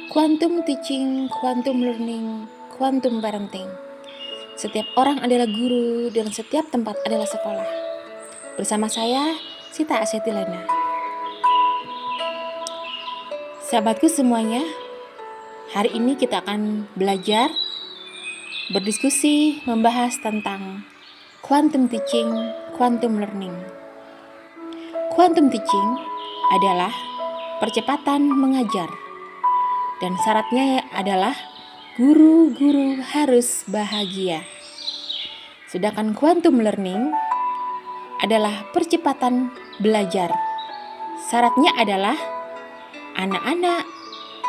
Quantum teaching, quantum learning, quantum parenting. Setiap orang adalah guru dan setiap tempat adalah sekolah. Bersama saya, Sita Asyatilana. Sahabatku semuanya, hari ini kita akan belajar, berdiskusi, membahas tentang quantum teaching, quantum learning. Quantum teaching adalah percepatan mengajar. Dan syaratnya adalah guru-guru harus bahagia. Sedangkan quantum learning adalah percepatan belajar. Syaratnya adalah anak-anak,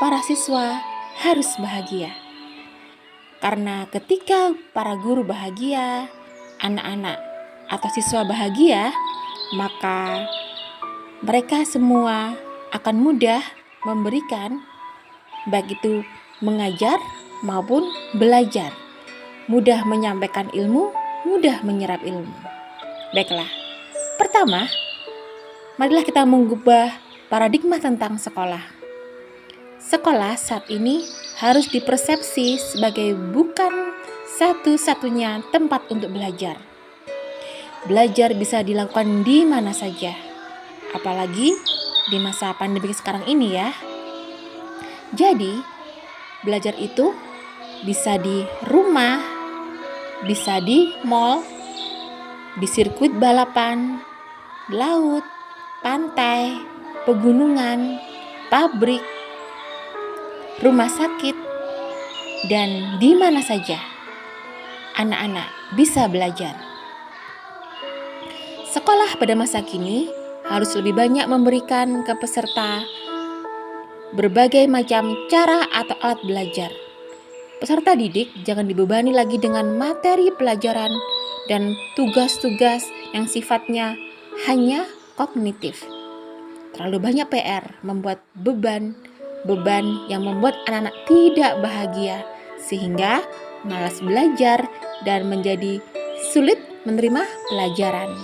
para siswa harus bahagia. Karena ketika para guru bahagia, anak-anak atau siswa bahagia, maka mereka semua akan mudah memberikan baik itu mengajar maupun belajar, mudah menyampaikan ilmu, mudah menyerap ilmu. Baiklah, pertama, marilah kita mengubah paradigma tentang sekolah. Sekolah saat ini harus dipersepsi sebagai bukan satu-satunya tempat untuk belajar. Belajar bisa dilakukan di mana saja, apalagi di masa pandemi sekarang ini ya. Jadi, belajar itu bisa di rumah, bisa di mall, di sirkuit balapan, laut, pantai, pegunungan, pabrik, rumah sakit, dan di mana saja anak-anak bisa belajar. Sekolah pada masa kini harus lebih banyak memberikan ke peserta berbagai macam cara atau alat belajar. Peserta didik jangan dibebani lagi dengan materi pelajaran dan tugas-tugas yang sifatnya hanya kognitif. Terlalu banyak PR membuat beban yang membuat anak-anak tidak bahagia, sehingga malas belajar dan menjadi sulit menerima pelajaran.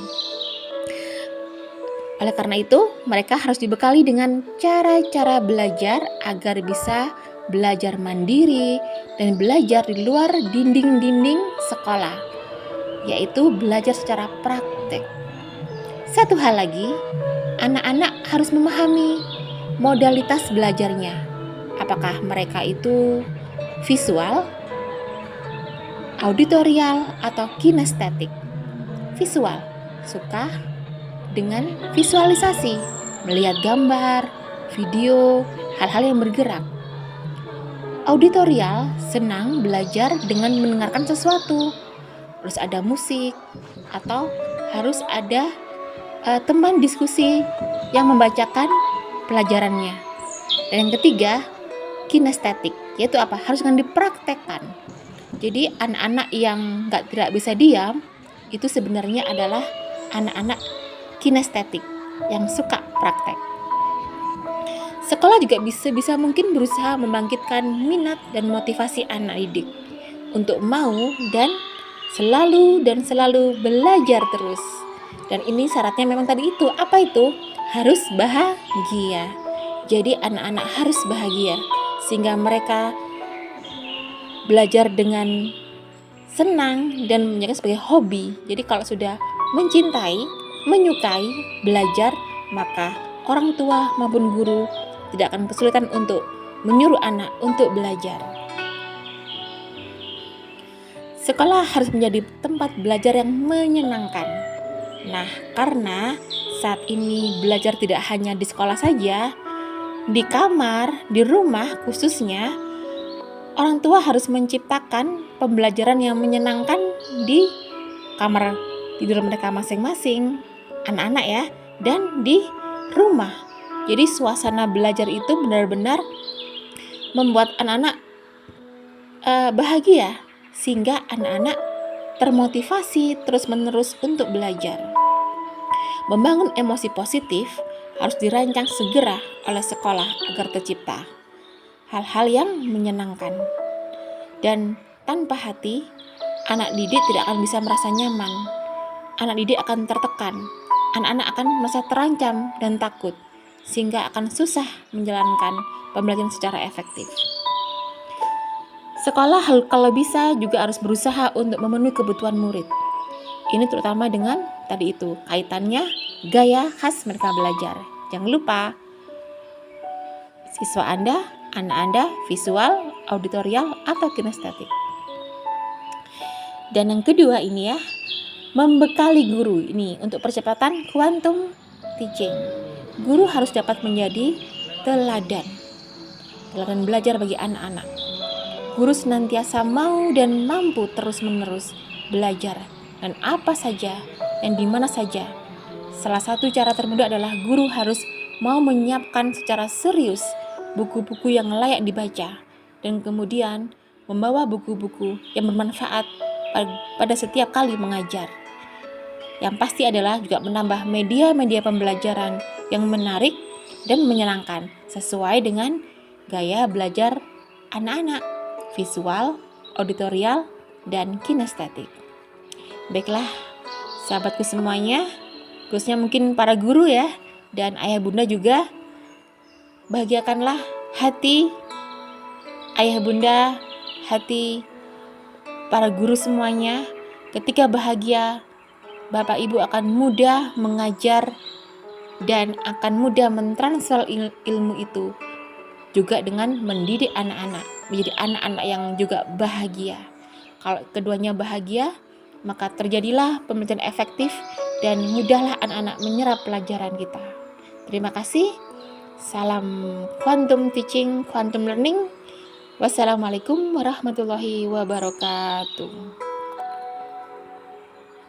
Oleh karena itu, mereka harus dibekali dengan cara-cara belajar agar bisa belajar mandiri dan belajar di luar dinding-dinding sekolah, yaitu belajar secara praktek. Satu hal lagi, anak-anak harus memahami modalitas belajarnya. Apakah mereka itu visual, auditorial, atau kinestetik? Visual, suka dengan visualisasi, melihat gambar, video, hal-hal yang bergerak. Auditorial, senang belajar dengan mendengarkan sesuatu. Harus ada musik atau harus ada teman diskusi yang membacakan pelajarannya. Dan yang ketiga, kinestetik, yaitu apa? Harus dengan dipraktekkan. Jadi anak-anak yang tidak bisa diam, itu sebenarnya adalah anak-anak kinestetik yang suka praktek. Sekolah juga bisa mungkin berusaha membangkitkan minat dan motivasi anak didik untuk mau dan selalu belajar terus. Dan ini syaratnya memang tadi itu. Apa itu? Harus bahagia. Jadi anak-anak harus bahagia sehingga mereka belajar dengan senang dan menjadikan sebagai hobi. Jadi kalau sudah menyukai belajar, maka orang tua maupun guru tidak akan kesulitan untuk menyuruh anak untuk belajar. Sekolah harus menjadi tempat belajar yang menyenangkan. Nah, karena saat ini belajar tidak hanya di sekolah saja, di kamar, di rumah khususnya, orang tua harus menciptakan pembelajaran yang menyenangkan di kamar tidur mereka masing-masing, anak-anak ya, dan di rumah. Jadi suasana belajar itu benar-benar membuat anak-anak bahagia, sehingga anak-anak termotivasi terus-menerus untuk belajar. Membangun emosi positif harus dirancang segera oleh sekolah agar tercipta hal-hal yang menyenangkan. Dan tanpa hati, anak didik tidak akan bisa merasa nyaman. Anak didik akan tertekan, anak-anak akan merasa terancam dan takut, sehingga akan susah menjalankan pembelajaran secara efektif. Sekolah kalau bisa juga harus berusaha untuk memenuhi kebutuhan murid. Ini terutama dengan tadi itu kaitannya gaya khas mereka belajar. Jangan lupa siswa Anda, anak Anda visual, auditorial, atau kinestetik. Dan yang kedua ini ya, membekali guru ini untuk percepatan quantum teaching. Guru harus dapat menjadi teladan belajar bagi anak-anak. Guru senantiasa mau dan mampu terus-menerus belajar dan apa saja dan di mana saja. Salah satu cara termudah adalah guru harus mau menyiapkan secara serius buku-buku yang layak dibaca dan kemudian membawa buku-buku yang bermanfaat pada setiap kali mengajar. Yang pasti adalah juga menambah media-media pembelajaran yang menarik dan menyenangkan sesuai dengan gaya belajar anak-anak, visual, auditorial, dan kinestetik. Baiklah, sahabatku semuanya, khususnya mungkin para guru ya, dan ayah bunda juga, bahagiakanlah hati ayah bunda, hati para guru semuanya. Ketika bahagia, Bapak Ibu akan mudah mengajar dan akan mudah mentransfer ilmu itu juga dengan mendidik anak-anak menjadi anak-anak yang juga bahagia. Kalau keduanya bahagia, maka terjadilah pembelajaran efektif dan mudahlah anak-anak menyerap pelajaran kita. Terima kasih. Salam quantum teaching, quantum learning. Wassalamualaikum warahmatullahi wabarakatuh.